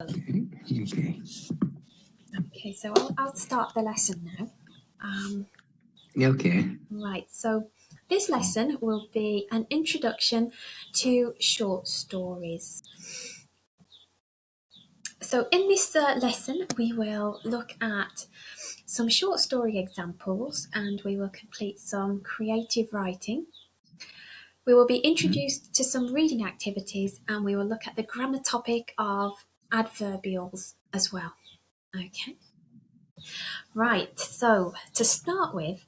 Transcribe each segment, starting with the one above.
Okay. Okay, so I'll start the lesson now. Okay. Right, so this lesson will be an introduction to short stories. So in this lesson, we will look at some short story examples and we will complete some creative writing. We will be introduced to some reading activities and we will look at the grammar topic of adverbials as well. Okay. Right, so to start with,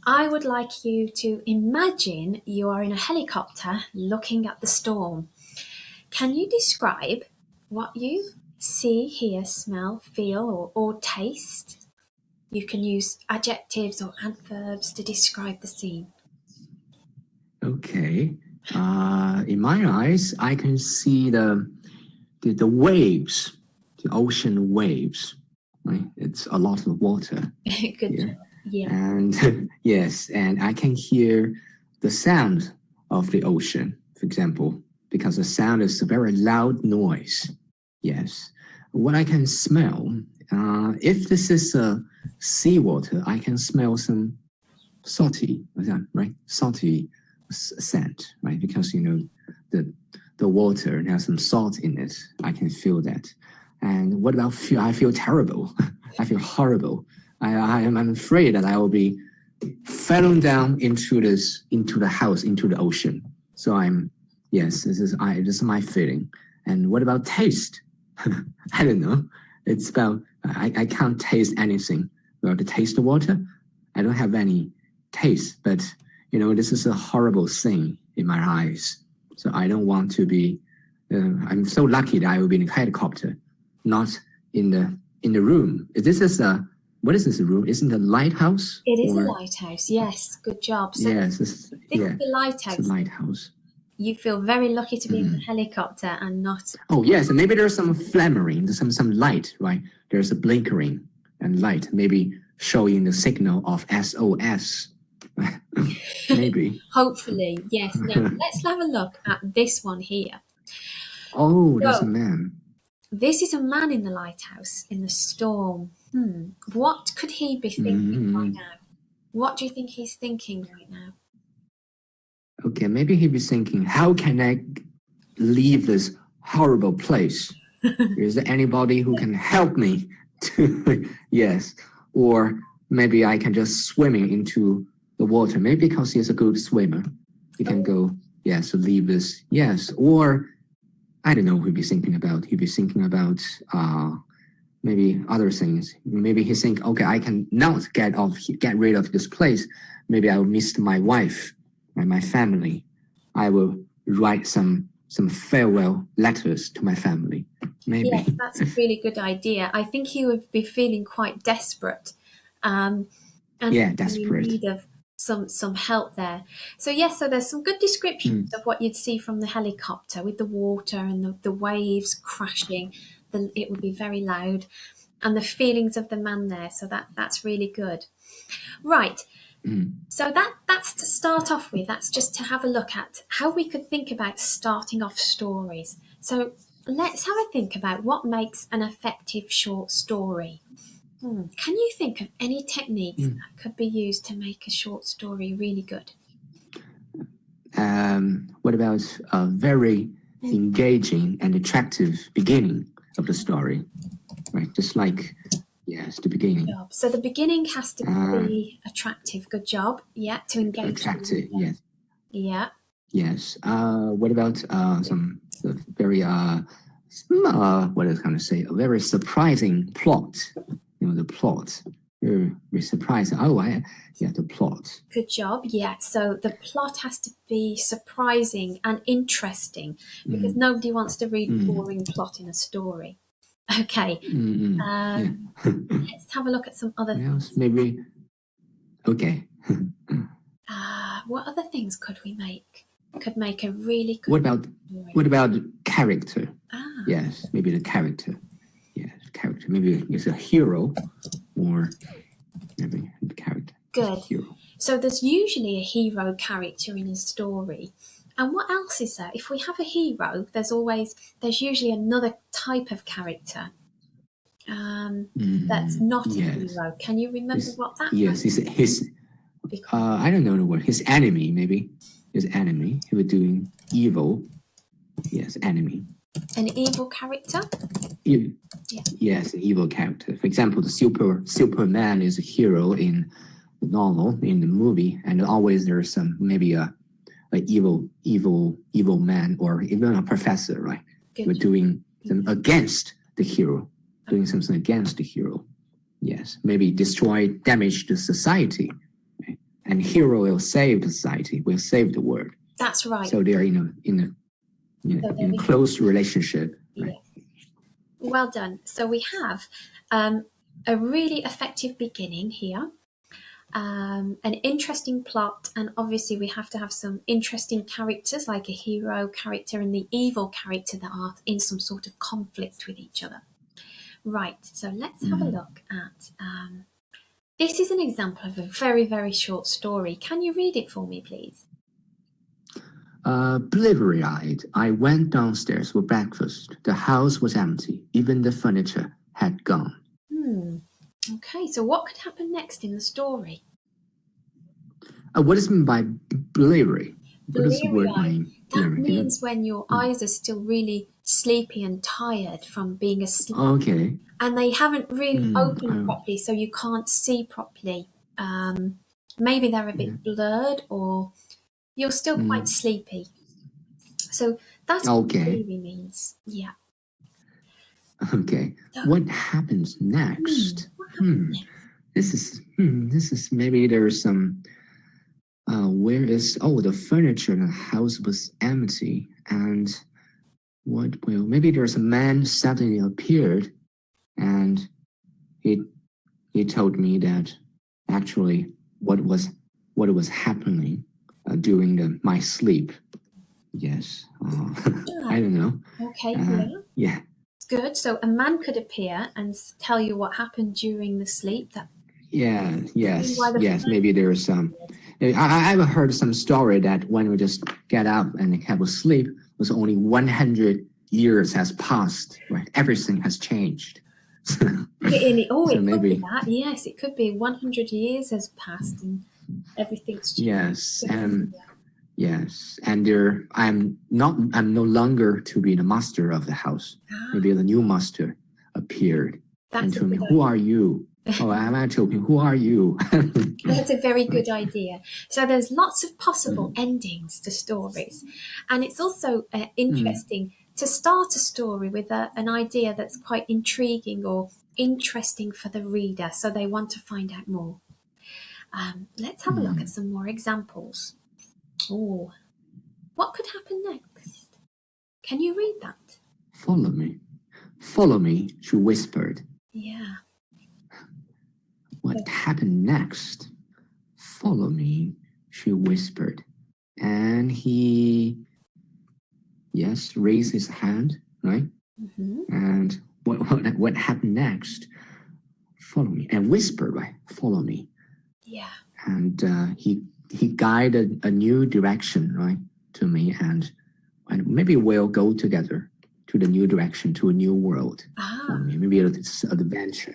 I would like you to imagine you are in a helicopter looking at the storm. Can you describe what you see, hear, smell, feel, or taste? You can use adjectives or adverbs to describe the scene. Okay. In my eyes, I can see the waves, the ocean waves. Right? It's a lot of water. Good job. Yeah. And yes, and I can hear the sound of the ocean, for example, because the sound is a very loud noise. Yes. What I can smell, if this is seawater, I can smell some salty, right? Salty scent, right? Because the water has some salt in it. I can feel that. And what about feel? I feel terrible. I feel horrible. I'm afraid that I will be falling down into the house, into the ocean. So this is my feeling. And what about taste? I don't know. It's about I can't taste anything. Well, to taste the water, I don't have any taste. But this is a horrible thing in my eyes. So I don't want to be. I'm so lucky that I will be in a helicopter, not in the room. What is this room? Isn't it a lighthouse? It is a lighthouse. Yes, good job. So yes, this is the lighthouse. It's a lighthouse. You feel very lucky to be in a helicopter and not. Oh yes, and maybe there's some flammering, some light, right? There's a blinkering and light, maybe showing the signal of SOS. Maybe. Hopefully, yes. Now let's have a look at this one here. Oh, there's a man. This is a man in the lighthouse in the storm. What could he be thinking right now? What do you think he's thinking right now? Okay, maybe he'd be thinking, how can I leave this horrible place? Is there anybody who can help me? Yes. Or maybe I can just swim into the water. Maybe because he's a good swimmer. He can go, to leave this. Yes. Or I don't know what he'd be thinking about. He'd be thinking about maybe other things. Maybe he think, okay, I can not get rid of this place. Maybe I will miss my wife and my family. I will write some farewell letters to my family. Maybe. Yes, that's a really good idea. I think he would be feeling quite desperate. And desperate. In need of some help there. So so there's some good descriptions of what you'd see from the helicopter with the water and the waves crashing. It would be very loud, and the feelings of the man there. So that's really good. Right. So that's to start off with. That's just to have a look at how we could think about starting off stories. So let's have a think about what makes an effective short story. Can you think of any techniques that could be used to make a short story really good? What about a very engaging and attractive beginning of the story? Right, just like the beginning. So the beginning has to be attractive. Good job. Yeah, to engage. Attractive. Yes. Yeah. Yes. What about some very what is going to say? A very surprising plot. The plot. Very surprising. The plot. Good job. Yeah. So the plot has to be surprising and interesting because nobody wants to read a boring plot in a story. Okay. Let's have a look at some other things. Maybe. Okay. What other things could we make? Could make a really good. What about character? Yes, maybe the character. Yes, character. Maybe it's a hero, or maybe a character. Good. Hero. So there's usually a hero character in a story. And what else is there? If we have a hero, there's usually another type of character that's not a hero. Can you remember what that Yes, might his I don't know the word. His enemy, maybe. His enemy. He was doing evil. Yes, enemy. An evil character? Yes, an evil character. For example, the Superman is a hero in the novel, in the movie, and always there's some maybe a evil man or even a professor, right? We're doing them against the hero, doing something against the hero. Yes, maybe damage the society, right? And hero will save the society, will save the world. That's right. So they're in a close relationship. Right? Yeah. Well done. So we have a really effective beginning here, an interesting plot, and obviously we have to have some interesting characters like a hero character and the evil character that are in some sort of conflict with each other. Right, so let's have a look at, this is an example of a very, very short story. Can you read it for me, please? Bleary-eyed, I went downstairs for breakfast. The house was empty. Even the furniture had gone. Okay, so what could happen next in the story? What does it mean by bleary? What does the word mean? That means when your eyes are still really sleepy and tired from being asleep. Okay. And they haven't really opened properly, so you can't see properly. Maybe they're a bit blurred, or you're still quite sleepy. So that's what bleary means. Yeah. Okay. So, what happens next? This is maybe there's some. Where is the furniture in the house was empty, and maybe there's a man suddenly appeared, and he told me that actually what was happening during my sleep. Yes. I don't know. Okay. Yeah. Good. So a man could appear and tell you what happened during the sleep. Yes. Maybe there's some. I've heard some story that when we just get up and have a sleep, was only 100 years has passed. Right, everything has changed. Maybe could be that. Yes, it could be 100 years has passed and everything's changed. Yes, and I'm no longer to be the master of the house. Maybe the new master appeared and told me, "Who are you?" I'm actually, who are you? That's a very good idea. So there's lots of possible endings to stories, and it's also interesting to start a story with an idea that's quite intriguing or interesting for the reader, so they want to find out more. Let's have a look at some more examples. Oh, what could happen next? Can you read that? Follow me, she whispered. Yeah. What happened next? Follow me, she whispered. And he, raised his hand, right? And what happened next? Follow me. And whispered, right? Follow me. Yeah. And he guided a new direction, right, to me, and maybe we'll go together to the new direction, to a new world. Maybe it's adventure,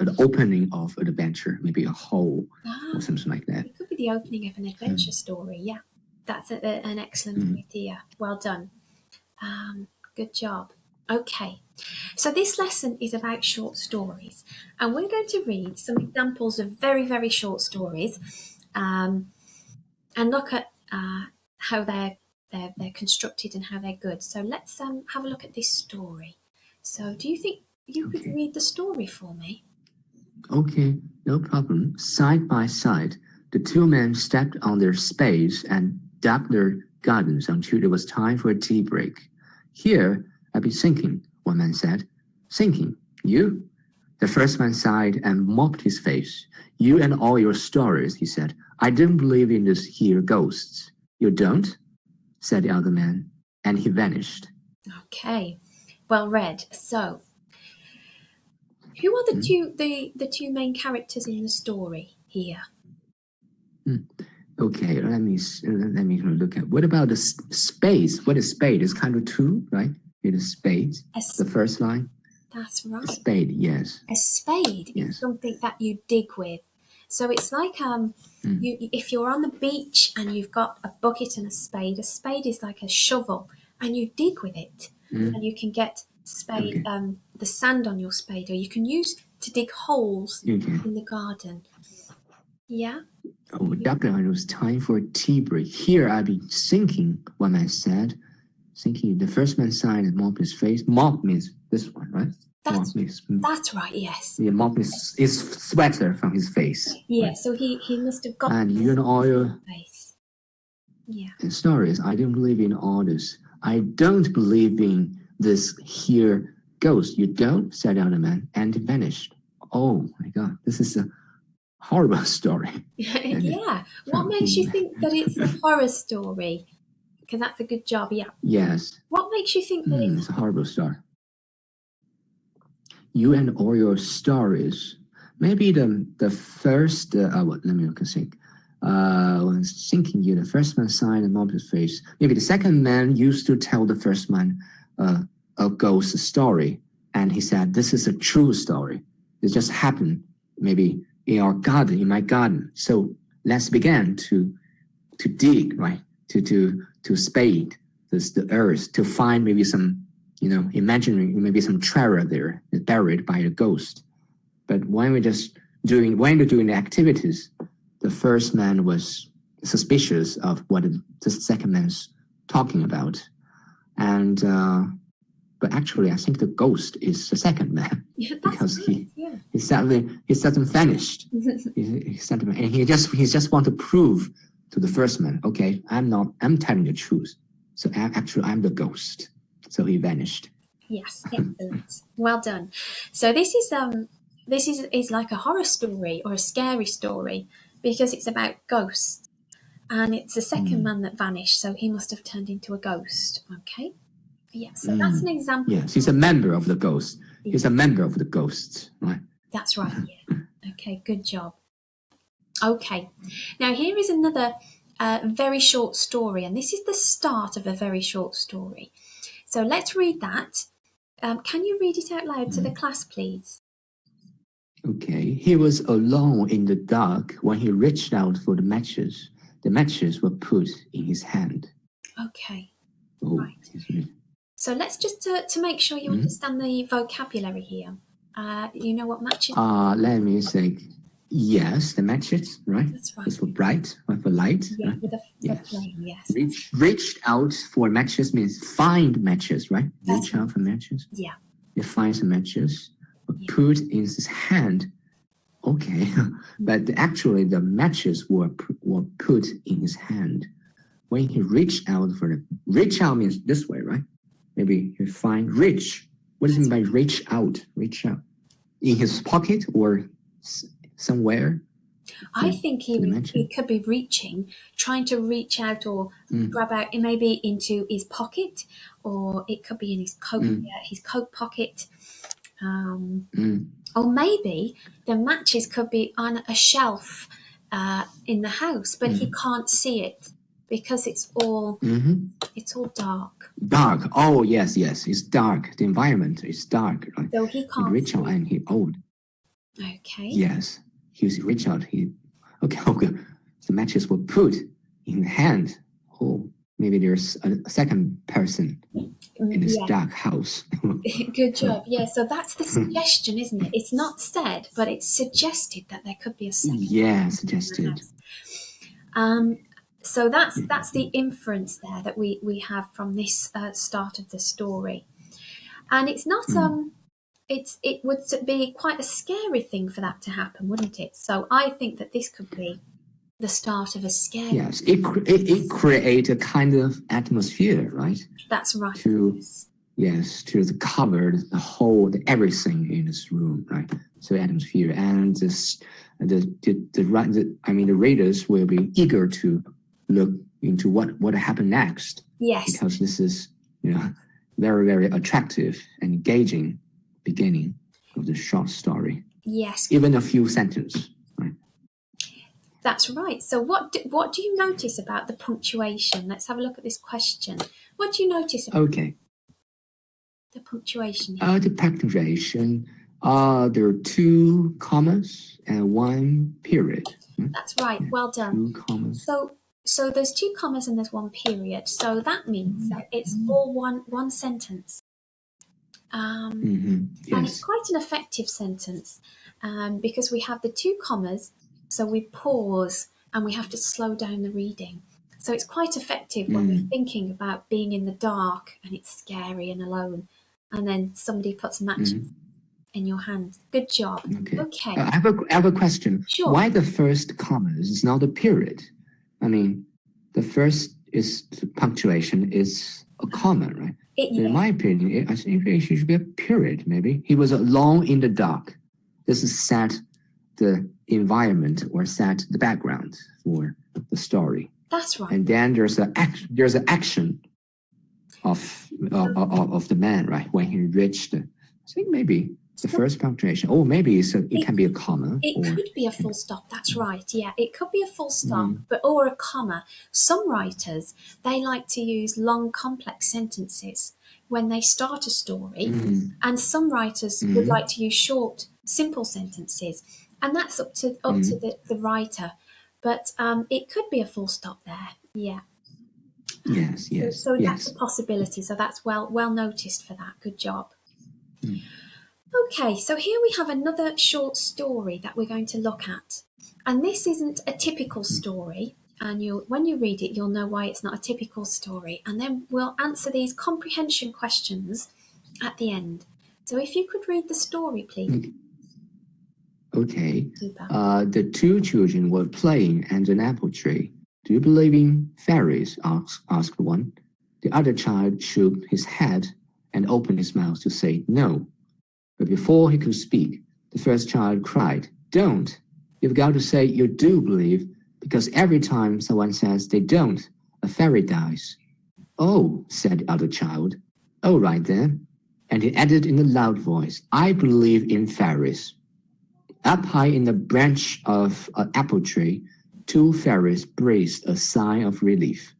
an opening of an adventure, maybe a hole or something like that. It could be the opening of an adventure story. Yeah, that's an excellent idea. Well done. Good job. Okay, so this lesson is about short stories, and we're going to read some examples of very, very short stories, and look at how they're constructed and how they're good. So let's have a look at this story. So do you think you could read the story for me? Okay, no problem. Side by side, the two men stepped on their spades and dug their gardens until it was time for a tea break. Here, I've been thinking, one man said. Thinking? You? The first man sighed and mopped his face. You and all your stories, he said. I don't believe in this here ghosts. You don't? Said the other man, and he vanished. Okay, well read. So, who are the two main characters in the story here? Okay, let me look at. What about the spades? What is spade? It's kind of two, right? It is spades. The first line. That's right. A spade, yes. A spade is something that you dig with. So it's like if you're on the beach and you've got a bucket and a spade is like a shovel, and you dig with it, and you can get the sand on your spade, or you can use to dig holes in the garden. Yeah. Oh, Dr. it was time for a tea break. Here I've been thinking what I said. Thinking the first man signed and mopped his face. Mop means this one, right? That's right, yes. Yeah, mop is sweater from his face. Yeah, right? So he must have got and you know all your face. Yeah. The stories. I don't believe in all this. I don't believe in this here ghost. You don't, said the other man, and he vanished. Oh my God, this is a horrible story. Yeah. What makes you think that it's a horror story? Because that's a good job, yeah. Yes. What makes you think that it's a horrible story? You and all your stories. Maybe the first. Let me think. I was thinking the first man signed and mopped his face. Maybe the second man used to tell the first man a ghost story, and he said, "This is a true story. It just happened. Maybe in our garden, in my garden. So let's begin to dig, right? To spade the earth to find maybe some, imaginary, maybe some treasure there buried by a ghost. But when we're doing the activities, the first man was suspicious of what the second man's talking about, and but actually, I think the ghost is the second man because he suddenly vanished. And he just want to prove to the first man, okay, I'm telling the truth. So actually, I'm the ghost. So he vanished. Yes, excellent. Well done. So this is like a horror story or a scary story because it's about ghosts, and it's the second man that vanished. So he must have turned into a ghost. Okay. Yeah. So that's an example. Yes, he's a member of the ghost. He's a member of the ghosts, right? That's right. Yeah. Okay. Good job. Okay. Now here is another very short story, and this is the start of a very short story. So let's read that. Can you read it out loud to the class, please? Okay. He was alone in the dark when he reached out for the matches. The matches were put in his hand. Okay. Oh, right. So let's just to make sure you understand the vocabulary here. You know what matches? Let me think. Yes, the matches, right? That's right. It's for bright, for light. Yeah, right? with a flame, yes. Reached out for matches means find matches, right? Reach out for matches. Yeah. You find some matches, put in his hand. Okay, but actually the matches were put in his hand. When he reached out for it, reach out means this way, right? Maybe you find reach. What does it mean by reach out? Reach out. In his pocket or somewhere? I think he could be trying to reach out or grab out, maybe into his pocket, or it could be in his coat pocket. Or maybe the matches could be on a shelf in the house, but he can't see it because it's all dark. Dark. Oh yes. It's dark. The environment is dark. Right? So he can't reach out and he Okay. Yes. He reach out. Okay. The matches were put in the hand. Oh, maybe there's a second person in this dark house. Good job. Yeah, so that's the suggestion, isn't it? It's not said, but it's suggested that there could be a second. Yeah, suggested. So that's the inference there that we have from this start of the story, and it's not it would be quite a scary thing for that to happen, wouldn't it? So I think that this could be the start of a scary. Yes, it creates a kind of atmosphere, right? That's right. To cover the whole everything in this room, right? So atmosphere and the readers will be eager to look into what happened next. Yes, because this is very, very attractive and engaging beginning of the short story. Yes, even a few sentences. Right? That's right. So what do you notice about the punctuation? Let's have a look at this question. What do you notice about Okay. the punctuation here? The punctuation, there are 2 commas and 1 period. That's right. Well done. 2 commas. So there's 2 commas and there's 1 period. So that means that it's all one sentence. And it's Yes. quite an effective sentence because we have the 2 commas, so we pause and we have to slow down the reading. So it's quite effective when we're thinking about being in the dark and it's scary and alone, and then somebody puts matches in your hand. Good job. Okay. I have a question. Sure. Why the first comma is not a period? I mean, the first is punctuation is a comma, right? In my opinion, I think it should be a period, maybe. He was alone in the dark. This is set the environment or set the background for the story. That's right. And then there's an action of the man, right? When he reached, I think maybe the first punctuation. Oh, maybe it can be a comma. It could be a full stop. That's right. Yeah, it could be a full stop, or a comma. Some writers, they like to use long, complex sentences when they start a story, and some writers would like to use short, simple sentences, and that's up to the writer. But it could be a full stop there. Yeah. Yes. So that's a possibility. So that's well noticed for that. Good job. Okay, so here we have another short story that we're going to look at. And this isn't a typical story. And when you read it, you'll know why it's not a typical story. And then we'll answer these comprehension questions at the end. So if you could read the story, please. Okay. Super. The 2 children were playing under an apple tree. Do you believe in fairies? Asked one. The other child shook his head and opened his mouth to say no. But before he could speak, the first child cried, "Don't! You've got to say you do believe, because every time someone says they don't, a fairy dies." "Oh," said the other child. "All right then." And he added in a loud voice, "I believe in fairies." Up high in the branch of an apple tree, 2 fairies breathed a sigh of relief.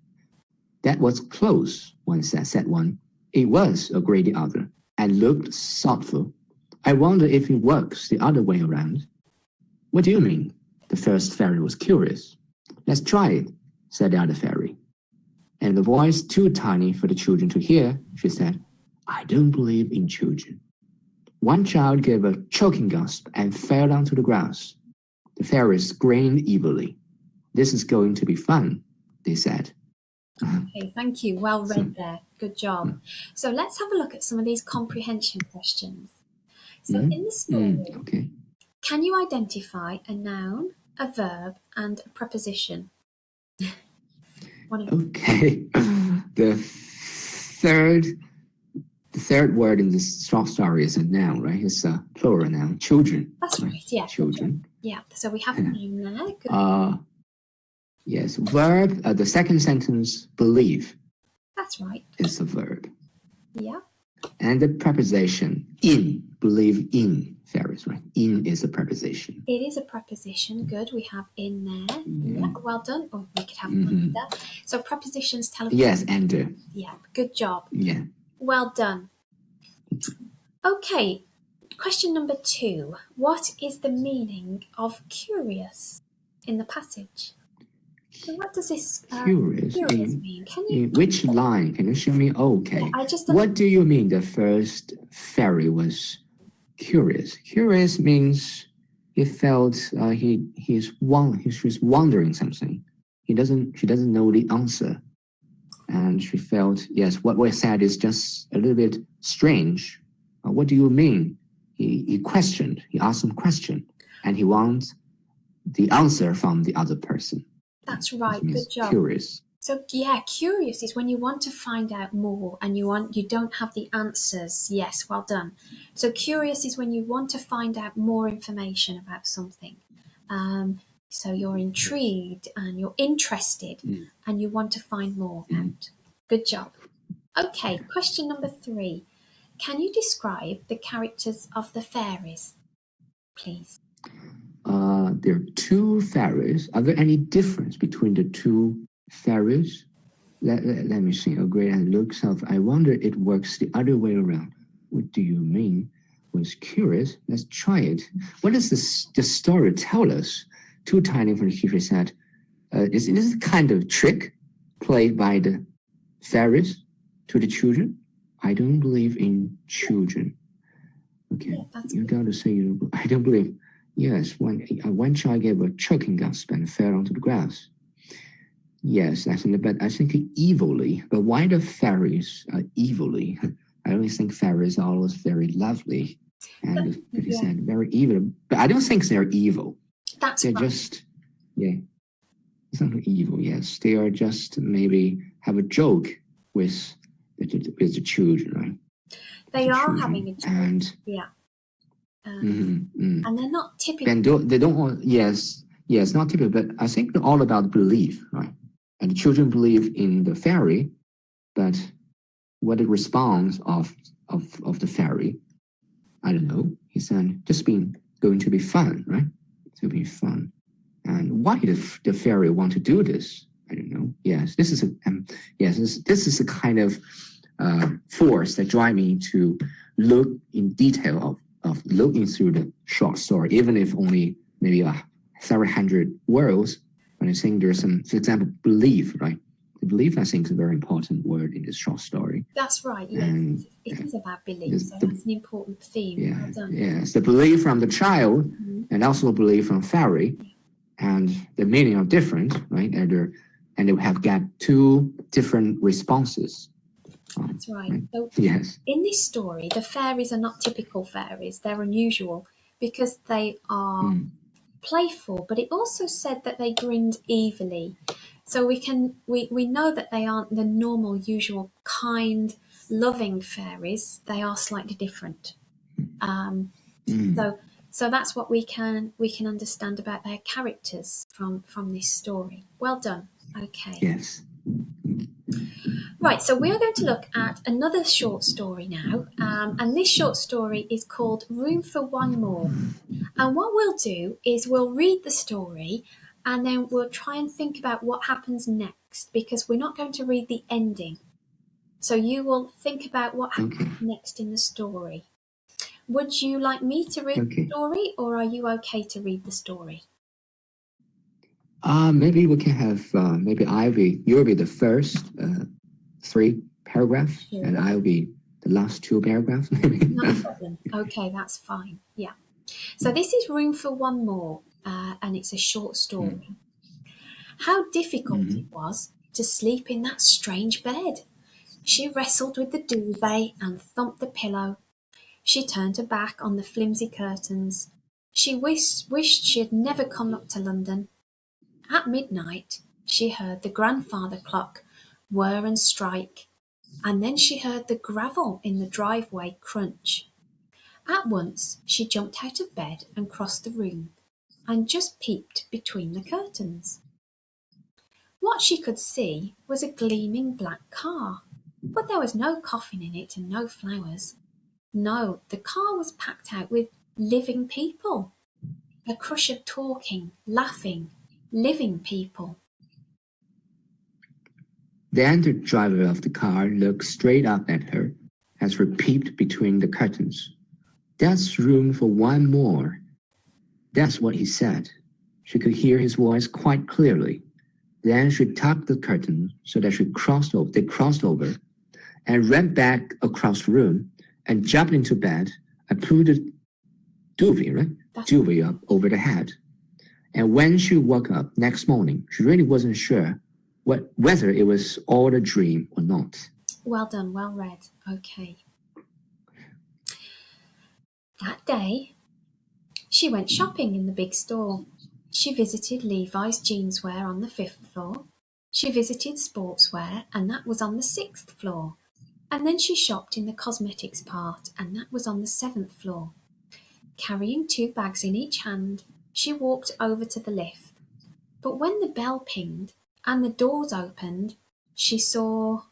"That was close," one said one. "It was," agreed the other, and looked thoughtful. "I wonder if it works the other way around." "What do you mean?" The first fairy was curious. "Let's try it," said the other fairy. And the voice too tiny for the children to hear, she said, "I don't believe in children." One child gave a choking gasp and fell onto the grass. The fairies grinned evilly. "This is going to be fun," they said. Okay, thank you. Well read there. Good job. So let's have a look at some of these comprehension questions. So in the story, can you identify a noun, a verb, and a preposition? Okay. The third word in this short story is a noun, right? It's a plural noun. Children. That's right. Yeah. Children. Yeah. So we have a noun there. Good. Yes. Verb. The second sentence, believe. That's right. Is a verb. Yeah. And the preposition, in. Believe in fairies, right? In is a preposition. It is a preposition. Good. We have in there. Yeah. Well done. Or we could have under. So prepositions tell us. Yes, under. Yeah. Good job. Yeah. Well done. Okay. Question number 2. What is the meaning of curious in the passage? So what does this curious mean? In which line? Can you show me? Okay. Yeah, what do you mean the first fairy was curious? Curious means he felt she was wondering something. She doesn't know the answer. And she felt, yes, what was said is just a little bit strange. What do you mean? He questioned. He asked some question. And he wants the answer from the other person. That's right. Good job. Curious. So yeah, curious is when you want to find out more and you don't have the answers. Yes, well done. So curious is when you want to find out more information about something. So you're intrigued and you're interested and you want to find more out. Good job. Okay, question number 3. Can you describe the characters of the fairies, please? there are two fairies. Are there any difference between the two fairies? Let me see. A great aunt looks up. I wonder it works the other way around. What do you mean? Was curious. Let's try it. What does the story tell us? Too tiny for the teacher said. Is this a kind of trick played by the fairies to the children? I don't believe in children. Okay, yeah, you got to say I don't believe. Yes, one child gave a choking gasp and fell onto the grass. Yes, I think evilly. But why the fairies are evilly? I don't think fairies are always very lovely. And he said very evil. But I don't think they're evil. They're just, it's not evil, yes. They are just maybe have a joke with the children, right? They are having a joke. And and they're not typical. And they don't. Yes, not typical. But I think they're all about belief, right? And the children believe in the fairy, but what the response of the fairy, I don't know. He said just going to be fun, right? To be fun. And why did the fairy want to do this? I don't know. Yes, this is a kind of force that drive me to look in detail of looking through the short story, even if only maybe several hundred words. But I think there's some, for example, belief, right? The belief, I think, is a very important word in this short story. That's right, yes. And it is about belief, so that's an important theme. Yeah, well done. Yes, the belief from the child and also the belief from fairy, and the meaning are different, right? And they have got two different responses. That's right. So yes. In this story, the fairies are not typical fairies. They're unusual because they are playful, but it also said that they grinned evilly. So we know that they aren't the normal, usual, kind, loving fairies. They are slightly different. So that's what we can understand about their characters from this story. Well done. Okay. Yes. Right, so we're going to look at another short story now, and this short story is called Room for One More. And what we'll do is we'll read the story and then we'll try and think about what happens next, because we're not going to read the ending. So you will think about what happens next in the story. Would you like me to read the story, or are you okay to read the story? Maybe we can have, maybe you'll be the first 3 paragraphs, and I'll be the last 2 paragraphs. No problem. Okay, that's fine. Yeah. So this is Room for One More, and it's a short story. How difficult it was to sleep in that strange bed. She wrestled with the duvet and thumped the pillow. She turned her back on the flimsy curtains. She wished she had never come up to London. At midnight, she heard the grandfather clock whir and strike, and then she heard the gravel in the driveway crunch. At once she jumped out of bed and crossed the room, and just peeped between the curtains. What she could see was a gleaming black car, but there was no coffin in it and no flowers. No, the car was packed out with living people, a crush of talking, laughing, living people. Then the driver of the car looked straight up at her as she peeped between the curtains. That's room for one more. That's what he said. She could hear his voice quite clearly. Then she tucked the curtain so that they crossed over, and ran back across the room and jumped into bed and pulled the duvet up over the head. And when she woke up next morning, she really wasn't sure whether it was all a dream or not. Well done, well read. Okay. That day, she went shopping in the big store. She visited Levi's Jeanswear on the 5th floor. She visited Sportswear, and that was on the 6th floor. And then she shopped in the cosmetics part, and that was on the 7th floor. Carrying 2 bags in each hand, she walked over to the lift. But when the bell pinged and the doors opened, she saw...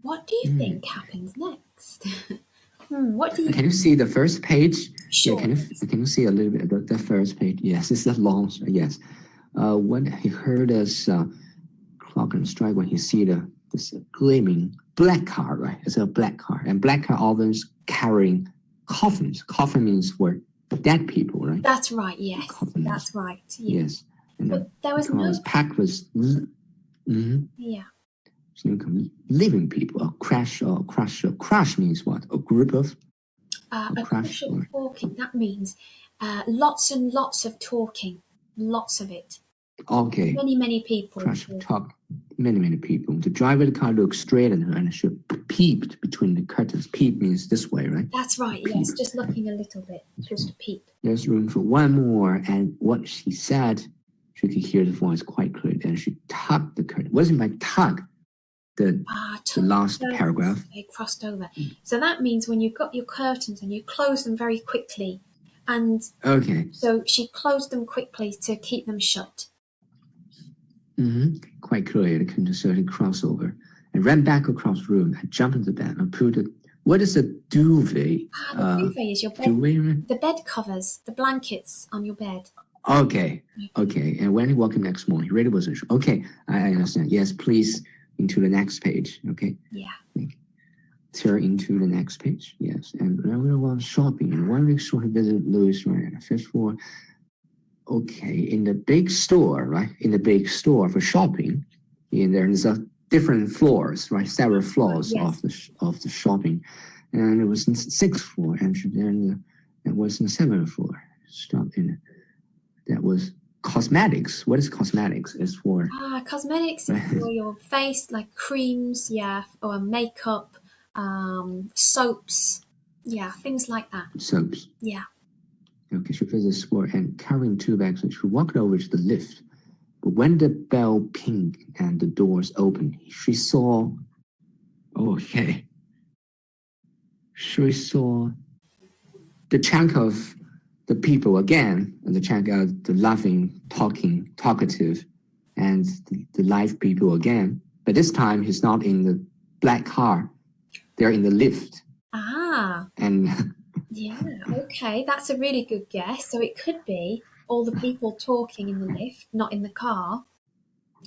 What do you think happens next? What do you... Can you see the first page Yeah, can you see a little bit the first page? Yes, it's a long. Yes, when he heard us clock and strike, when he see this gleaming black car, right? It's a black car, and black car often is carrying coffins. Coffin means where dead people, right? That's right. Yes, coffins. That's right. Yeah. Yes, and but there was no packed with. Yeah. Living people. A crash or crush. Crush means what? A group of. A crush of talking. That means lots and lots of talking. Lots of it. Okay. Many people. Crush of talk. Many people. The driver of the car looked straight at her and she peeped between the curtains. Peep means this way, right? That's right, peep. Yes. Just looking a little bit. Just a peep. There's room for one more. And what she said, she could hear the voice quite clearly. And she tugged the curtain. It wasn't by tug. The last paragraph. They crossed over. So that means when you've got your curtains and you close them very quickly. And so she closed them quickly to keep them shut. Quite clearly, the concerted crossover, and ran back across the room and jumped into bed and put what is a duvet? The duvet is your bed. Duvet? The bed covers, the blankets on your bed. Okay. And when he woke up next morning, he really wasn't sure. Okay, I understand. Yes, please, into the next page. Okay. Yeah. Turn into the next page. Yes, and then we were shopping. And 1 week short, he visited Louis on the fifth floor. Okay, in the big store, right? In the big store for shopping, there's different floors, right? Several floors of the shopping, and it was in the 6th floor, and then it was in the 7th floor. Stopped in. That was cosmetics. What is cosmetics? It's for cosmetics is for your face, like creams, or makeup, soaps, things like that. Soaps. Yeah. Okay, she visited the store and carrying 2 bags, and she walked over to the lift. But when the bell pinged and the doors opened, she saw. She saw the chunk of the people again, and the chunk of the laughing, talkative, and the live people again. But this time, he's not in the black car; they're in the lift. And. Yeah, okay, that's a really good guess. So it could be all the people talking in the lift, not in the car,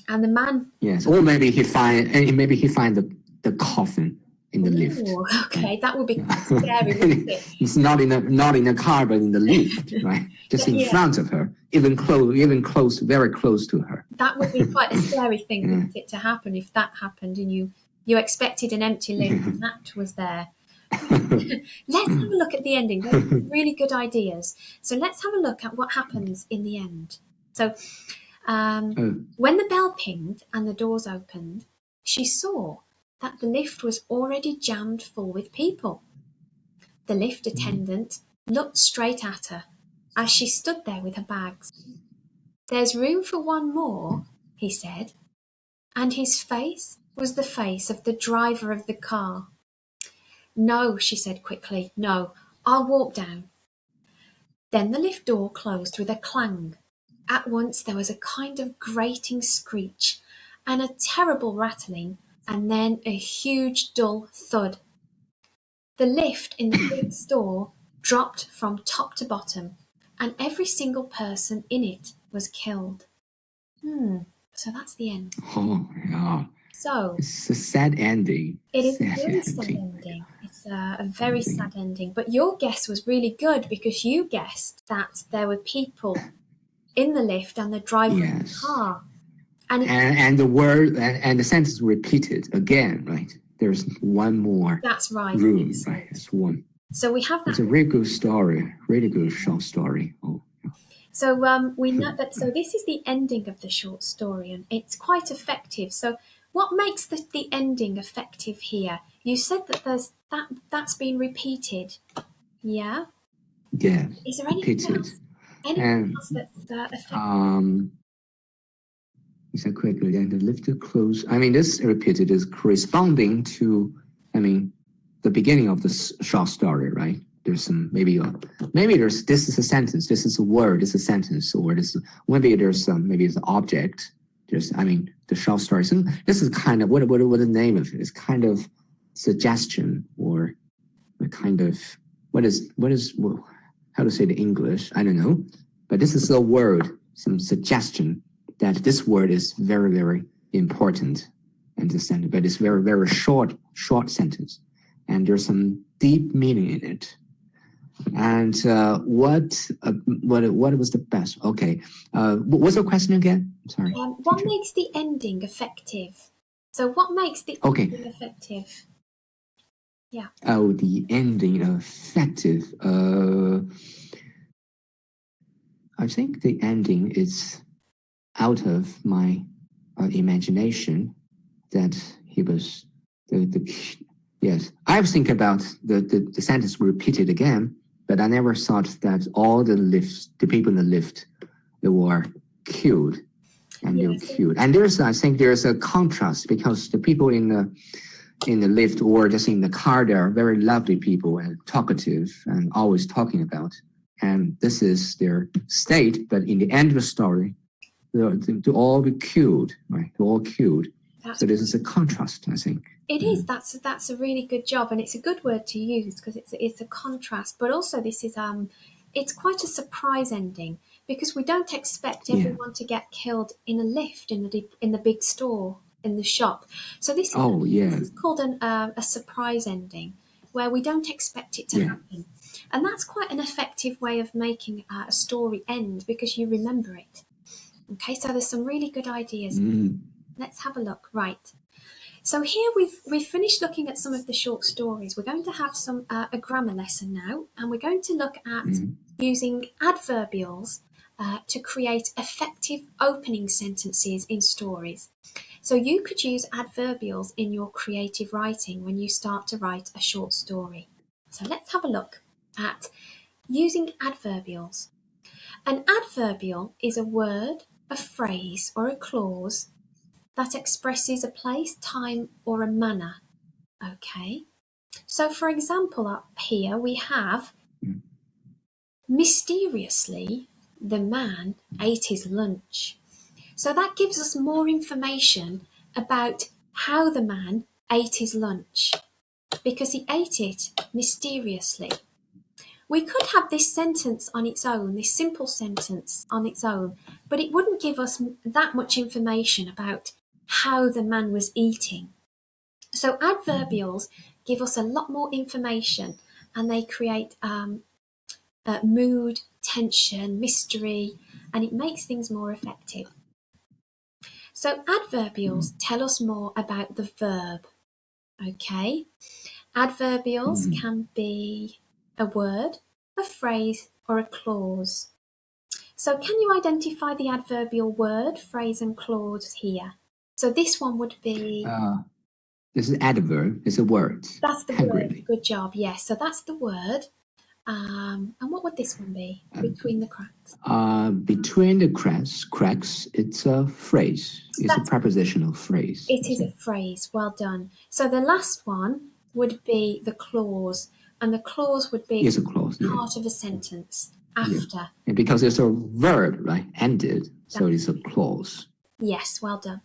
and the man. Yes, or maybe he find the coffin in the lift. Okay, that would be quite scary, wouldn't it? It's not in the car, but in the lift, right? Just in front of her, even close, very close to her. That would be quite a scary thing, wouldn't it, to happen if that happened and you expected an empty lift and that was there. Let's have a look at the ending. Those are really good ideas. So let's have a look at what happens in the end. So when the bell pinged and the doors opened, she saw that the lift was already jammed full with people. The lift attendant looked straight at her as she stood there with her bags. "There's room for one more," he said, and his face was the face of the driver of the car. "No," she said quickly. "No, I'll walk down." Then the lift door closed with a clang. At once there was a kind of grating screech and a terrible rattling, and then a huge dull thud. The lift in the big store dropped from top to bottom, and every single person in it was killed. So that's the end. Oh, yeah. So it's a sad ending. It is a very sad ending. It's a very sad ending. But your guess was really good because you guessed that there were people in the lift and the driver of the car. And the word and the sentence repeated again, right? There's one more. That's right. Room, right? It's one. So we have that. It's a really good story, really good short story. So we know that. So this is the ending of the short story, and it's quite effective. So what makes the ending effective here? You said that that's been repeated. Yeah. Yeah. Is there anything else? Anything else that's effective? Is that quickly? Then the lift close. I mean, this repeated is corresponding to, the beginning of the short story, right? There's some maybe this is a sentence, this is a word, this is a sentence, or maybe there's maybe it's an object. There's the short story. So this is kind of what the name of it is, kind of suggestion or a kind of what is how to say the English, I don't know. But this is a word, some suggestion that this word is very, very important in the sentence. But it's very, very short sentence. And there's some deep meaning in it. And what was the best? Okay. What's the question again? I'm sorry. What makes the ending effective? So what makes the ending effective? Yeah. Oh, the ending effective. I think the ending is out of my imagination that he was yes. I was thinking about the sentence repeated again, but I never thought that all the people in the lift, they were killed. And they were killed. And I think there's a contrast because the people in the lift or just in the car, they are very lovely people and talkative and always talking about. And this is their state, but in the end of the story, they'll all be killed, right? They're all killed. So this is a contrast, I think. It is. That's a really good job, and it's a good word to use because it's a contrast. But also, this is it's quite a surprise ending because we don't expect everyone to get killed in a lift in the big store, in the shop. So this is called a surprise ending where we don't expect it to happen, and that's quite an effective way of making a story end because you remember it. Okay, so there's some really good ideas. Let's have a look. Right. So here we've finished looking at some of the short stories. We're going to have a grammar lesson now, and we're going to look at using adverbials to create effective opening sentences in stories. So you could use adverbials in your creative writing when you start to write a short story. So let's have a look at using adverbials. An adverbial is a word, a phrase, or a clause that expresses a place, time, or a manner. Okay. So, for example, up here we have mysteriously, the man ate his lunch. So that gives us more information about how the man ate his lunch because he ate it mysteriously. We could have this sentence on its own, this simple sentence on its own, but it wouldn't give us that much information about how the man was eating. So adverbials give us a lot more information and they create mood, tension, mystery, and it makes things more effective. So adverbials tell us more about the verb. Okay, adverbials can be a word, a phrase, or a clause. So can you identify the adverbial word, phrase, and clause here? So this one would be... this is adverb, it's a word. That's the word, good job, yes. So that's the word. And what would this one be? Between the cracks. Between the cracks, it's a phrase. It's a prepositional phrase. It is a phrase, well done. So the last one would be the clause. And the clause would be part of a sentence after. And because it's a verb, right? Ended, so it's a clause. Yes, well done.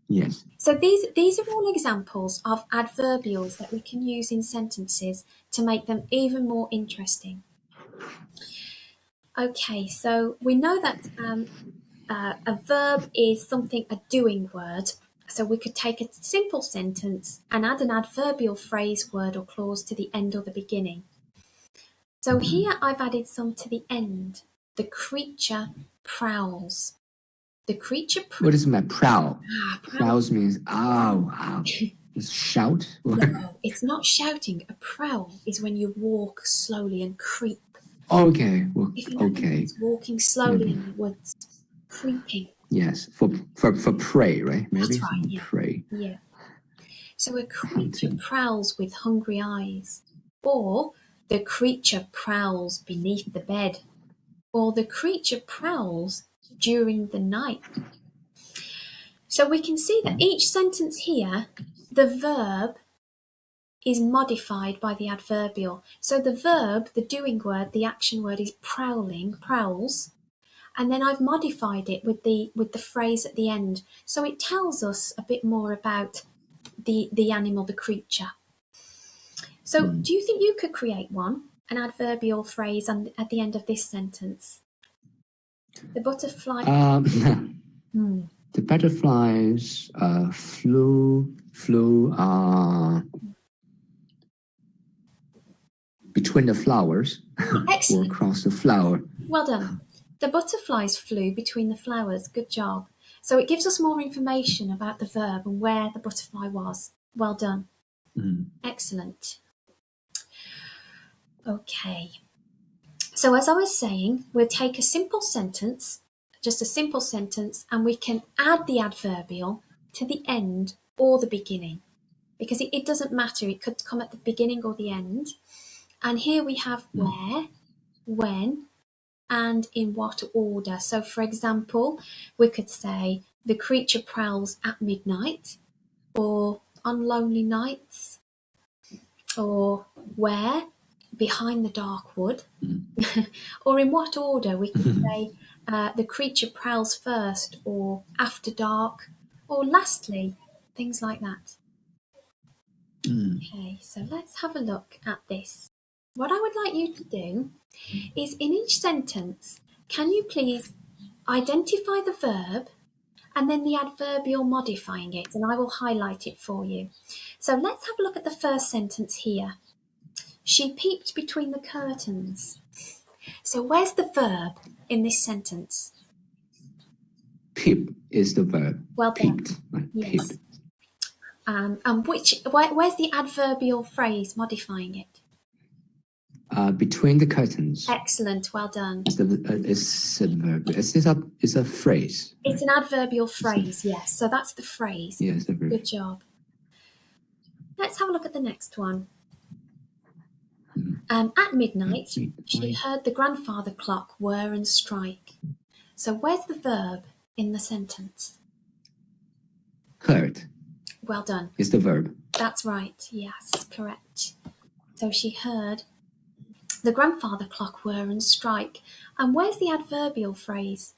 Yes. So these are all examples of adverbials that we can use in sentences to make them even more interesting. Okay, so we know that a verb is a doing word. So we could take a simple sentence and add an adverbial phrase, word, or clause to the end or the beginning. So here I've added some to the end. The creature prowls. The creature prowls. What does it mean, prowl? Prowls means, it's shout? No, it's not shouting. A prowl is when you walk slowly and creep. Okay, It's walking slowly in the woods, creeping. Yes, for prey, right? Maybe. That's right, yeah. Prey. Yeah. So a creature prowls with hungry eyes. Or the creature prowls beneath the bed. Or the creature prowls during the night. So we can see that each sentence here, the verb is modified by the adverbial. So the verb, the doing word, the action word is prowling, prowls, and then I've modified it with the phrase at the end. So it tells us a bit more about the animal, the creature. So do you think you could create one? an adverbial phrase at the end of this sentence? The butterfly. The butterflies flew between the flowers or across the flower. Well done. The butterflies flew between the flowers. Good job. So it gives us more information about the verb and where the butterfly was. Well done. Excellent. Okay. So as I was saying, we'll take a simple sentence, just a simple sentence, and we can add the adverbial to the end or the beginning, because it doesn't matter. It could come at the beginning or the end. And here we have where, when, and in what order. So for example, we could say the creature prowls at midnight, or on lonely nights, or where, behind the dark wood. Or in what order we could say the creature prowls first, or after dark, or lastly, things like that. Okay, so let's have a look at this. What I would like you to do is, in each sentence, can you please identify the verb and then the adverbial modifying it, and I will highlight it for you. So let's have a look at the first sentence here. She peeped between the curtains. So where's the verb in this sentence? Peep is the verb. Well done. Peeped. Yes. Peeped. And where's the adverbial phrase modifying it? Between the curtains. Excellent, well done. It's a verb. It's a phrase. It's an adverbial phrase, yes. So that's the phrase. Yes, the verb. Good job. Let's have a look at the next one. At midnight, she heard the grandfather clock whir and strike. So where's the verb in the sentence? Heard. Well done. It's the verb. That's right, yes, correct. So she heard the grandfather clock whir and strike. And where's the adverbial phrase?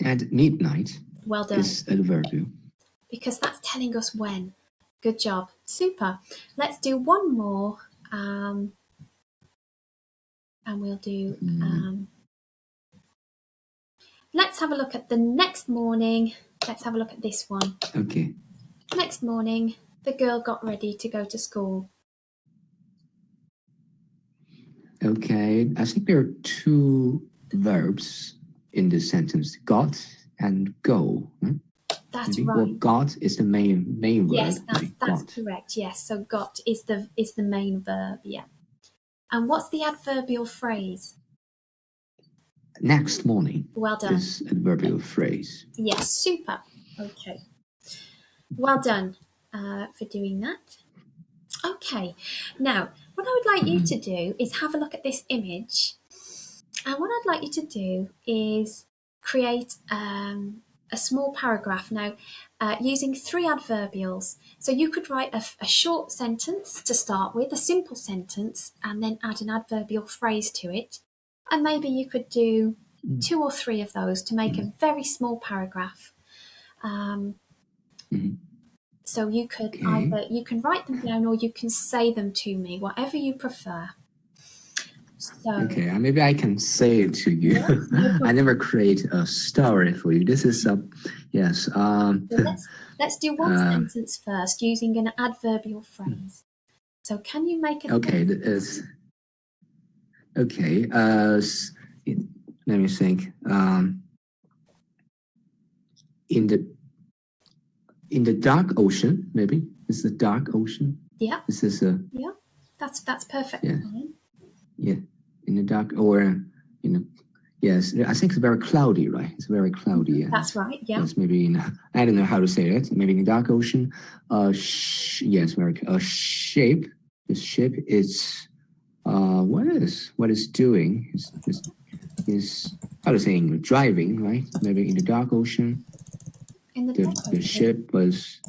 At midnight. Well done. Is adverbial. Because that's telling us when. Good job. Super. Let's do one more. And we'll do... let's have a look at the next morning. Let's have a look at this one. Okay. Next morning, the girl got ready to go to school. Okay, I think there are two verbs in this sentence, got and go. That's Maybe? right. Well, got is the main verb. Yes, that's got. correct. Yes, so got is the main verb. Yeah. And what's the adverbial phrase? Next morning. Well done. Is adverbial phrase. Yes, super. Okay. Well done for doing that. Okay. Now, what I would like you to do is have a look at this image. And what I'd like you to do is create a small paragraph now using 3 adverbials. So you could write a short sentence to start with, a simple sentence, and then add an adverbial phrase to it. And maybe you could do 2 or 3 of those to make a very small paragraph. So you could either you can write them down or you can say them to me, whatever you prefer. So, okay, maybe I can say it to you. I never create a story for you. This is yes. So let's do one sentence first using an adverbial phrase. So can you make a okay. Let me think. In the dark ocean, maybe it's the dark ocean. Yeah. This is yeah. That's perfect. Yeah. Yeah. In the dark, or yes, I think it's very cloudy, right? It's very cloudy. Yeah. That's right. Yeah. Yes, maybe I don't know how to say it. Maybe in the dark ocean. Yes, very shape. The ship is what is doing is how to say English, driving, right? Maybe in the dark ocean. In the ship was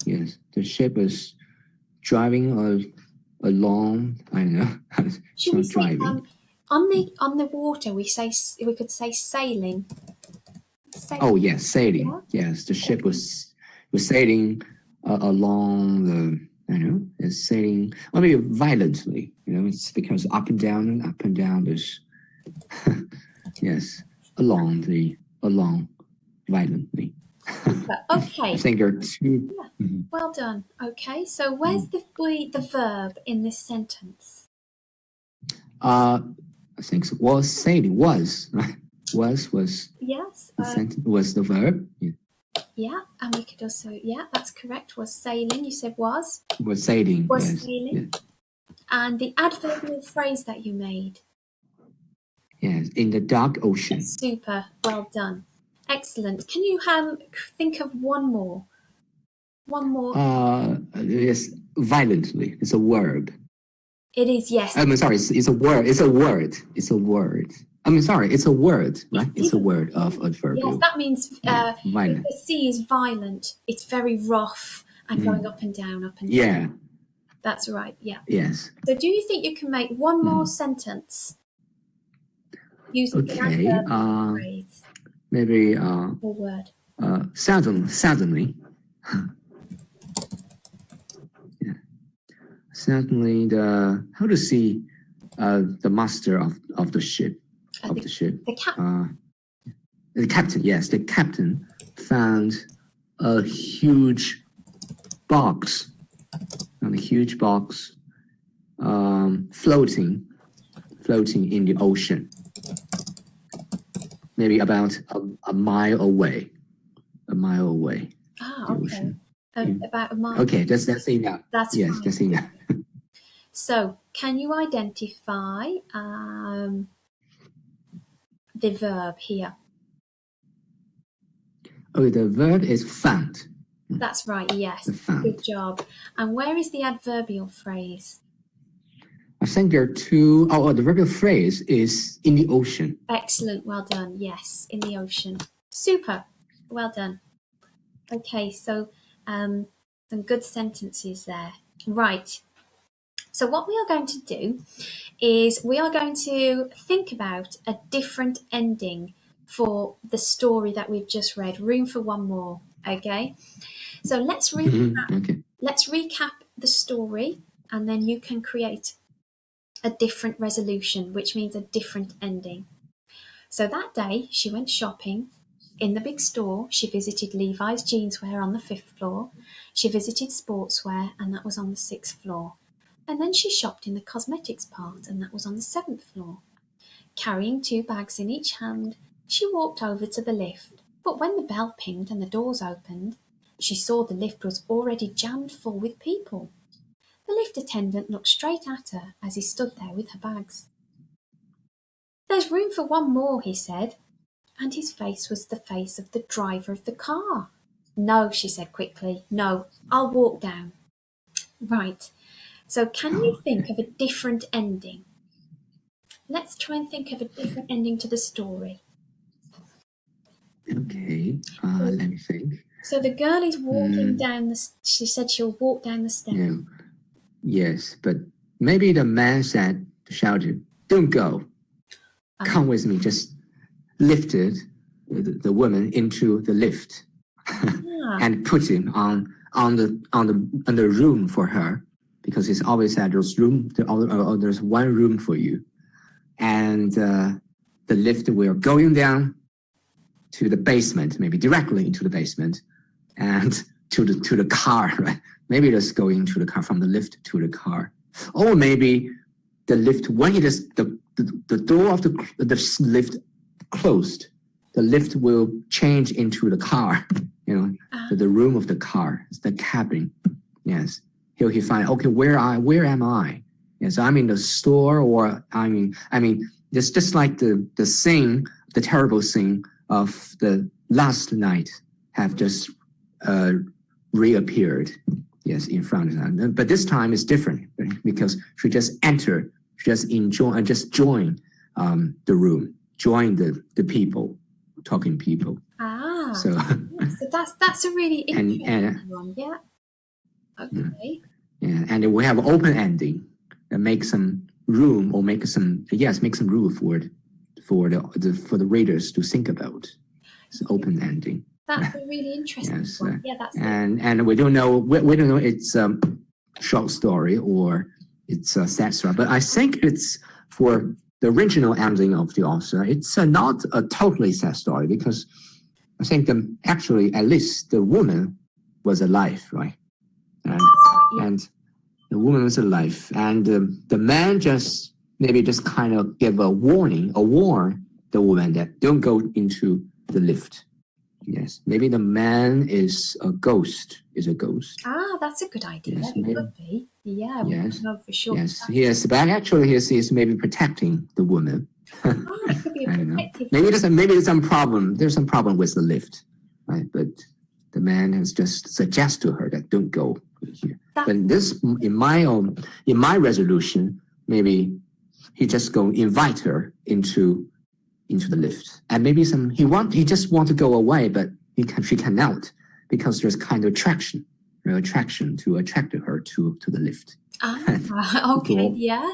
the ship was driving along. I don't know. Should we say driving. on the water? We could say sailing. Oh yes, sailing. Yeah? Yes, the ship was sailing along the. I don't know. It's sailing maybe violently. It's because up and down is yes, along violently. Okay. I think there are two. Yeah. Well done. Okay, so where's the verb in this sentence? I think so. Was sailing was right. Was Yes. the sentence was the verb. Yeah, and we could also that's correct. Was sailing. You said was. Was sailing. Was yes. sailing. Yes. And the adverbial phrase that you made. Yes, in the dark ocean. Super. Well done. Excellent. Can you think of one more? One more. Yes, violently. It's a verb. It is, yes. I'm sorry. It's a word. It's a word. It's a word. Sorry. It's a word, right? It's a word of adverbial. Yes, that means violent. The sea is violent. It's very rough and going up and down, up and down. Yeah. That's right. Yeah. Yes. So, do you think you can make one more sentence using the adverbial phrase? Maybe. Or word. Suddenly. Yeah. Suddenly, how to see the master of the ship. The captain. The captain. Yes, the captain found a huge box. Floating in the ocean. Maybe about a mile away. Ah, okay. About a mile. Okay, that's enough. That's yes, fine. That's enough. So, can you identify the verb here? Oh, the verb is found. That's right, yes. Found. Good job. And where is the adverbial phrase? I think there are two. The adverbial phrase is in the ocean. Excellent, well done. Yes, in the ocean. Super, well done. Okay, so some good sentences there. Right. So what we are going to do is we are going to think about a different ending for the story that we've just read. Room for one more. Okay. So let's recap. Let's recap the story, and then you can create a different resolution, which means a different ending. So that day she went shopping in the big store. She visited Levi's Jeanswear on the 5th floor. She visited Sportswear, and that was on the 6th floor. And then she shopped in the cosmetics part, and that was on the 7th floor. Carrying 2 bags in each hand, she walked over to the lift. But when the bell pinged and the doors opened, she saw the lift was already jammed full with people. The lift attendant looked straight at her as he stood there with her bags. "There's room for one more," he said, and his face was the face of the driver of the car. "No," she said quickly. "No, I'll walk down." Right. So can you think of a different ending? Let's try and think of a different ending to the story. Okay, let me think. So the girl is walking down she said she'll walk down the steps. Yeah. Yes, but maybe the man shouted, "Don't go. Come with me." Just lifted the woman into the lift and put him on the room for her, because he's always said there's one room for you. And the lift will going down to the basement, maybe directly into the basement, and to the car, right? Maybe just going to the car, from the lift to the car. Or maybe the lift, when it is the door of the lift closed, the lift will change into the car, the room of the car, the cabin. Yes. Here he find, okay, where am I? Yes, I'm in the store, or I mean, it's just like the scene, the terrible scene of the last night have just reappeared. Yes, in front of them. But this time is different, because she just entered, just join the room, join the people, talking people. So that's a really interesting one. Yeah. Okay. Yeah, and we have open ending that make some room, or make some room for the readers to think about. It's open ending. That's a really interesting one. Yeah, that's and we don't know it's a short story or it's a sad story. But I think it's for the original ending of the author, it's not a totally sad story because I think actually at least the woman was alive, right? And the woman was alive, and the man just kind of gave a warn the woman that don't go into the lift. Yes, maybe the man is a ghost. Ah, that's a good idea. Yes, it could be. Yeah, we don't know for sure. Yes, but actually he's maybe protecting the woman. Oh, it could be a I don't know. protective. Maybe there's some problem. There's some problem with the lift, right? But the man has just suggested to her that don't go here. But this, in my resolution, maybe he just go invite her into the lift, and maybe he just want to go away, but she cannot because there's kind of attraction to attract her to the lift. Ah, okay, yeah.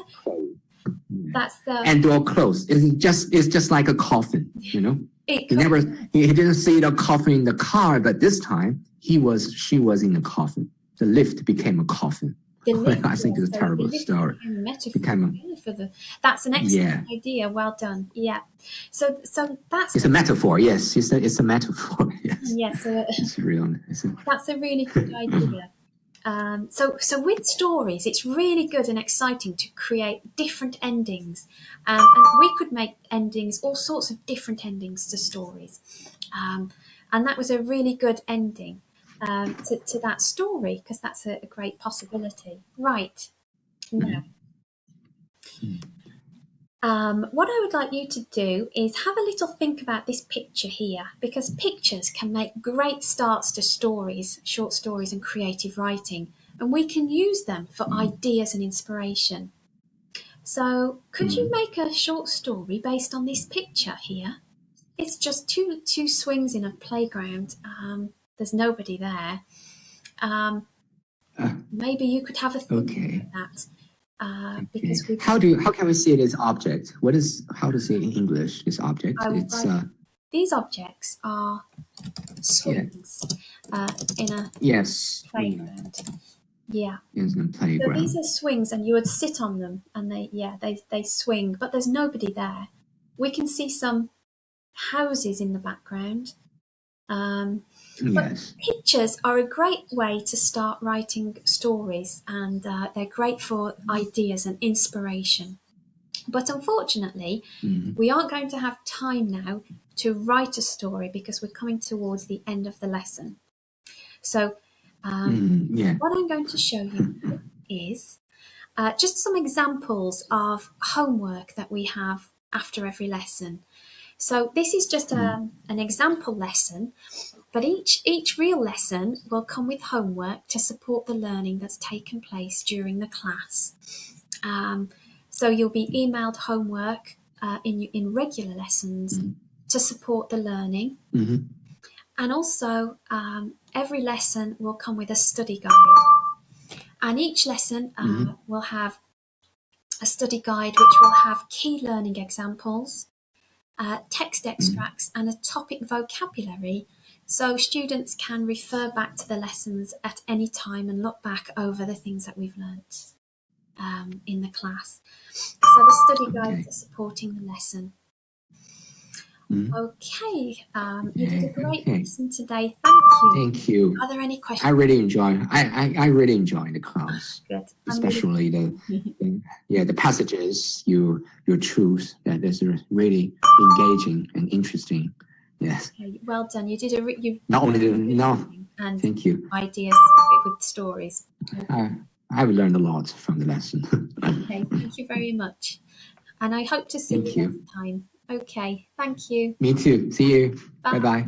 That's and door closed. It's just like a coffin, you know. He didn't see the coffin in the car, but this time she was in the coffin. The lift became a coffin. I think it's a terrible story. That's an excellent idea. Well done. Yeah. So that's. It's a metaphor. Yes, it's a metaphor. Yes. Yes. It's real. That's a really good idea. So with stories, it's really good and exciting to create different endings, and we could make all sorts of different endings to stories, and that was a really good ending to that story because that's a great possibility. Right. Now, what I would like you to do is have a little think about this picture here, because pictures can make great starts to stories, short stories and creative writing, and we can use them for ideas and inspiration. So could you make a short story based on this picture here? It's just two swings in a playground. There's nobody there. Maybe you could have a think about that. Because how can we see this object? How to say in English this object? These objects are swings in a playground. Yeah. In a playground. So these are swings, and you would sit on them, and they swing, but there's nobody there. We can see some houses in the background. But pictures are a great way to start writing stories, and they're great for ideas and inspiration. But unfortunately, we aren't going to have time now to write a story because we're coming towards the end of the lesson. So what I'm going to show you is just some examples of homework that we have after every lesson. So this is just an example lesson, but each real lesson will come with homework to support the learning that's taken place during the class. So you'll be emailed homework in regular lessons to support the learning. And also every lesson will come with a study guide. And each lesson will have a study guide which will have key learning examples, text extracts and a topic vocabulary, so students can refer back to the lessons at any time and look back over the things that we've learnt in the class. So the study guides are supporting the lesson. Okay, you did a great lesson today. Thank you. Thank you. Are there any questions? I really enjoy the class. Good. Especially the passages you choose. That is really engaging and interesting. Yes. Okay, well done. You did thank you. Ideas with stories. I've learned a lot from the lesson. Okay, thank you very much. And I hope to see you next time. Okay, thank you. Me too. See you. Bye-bye.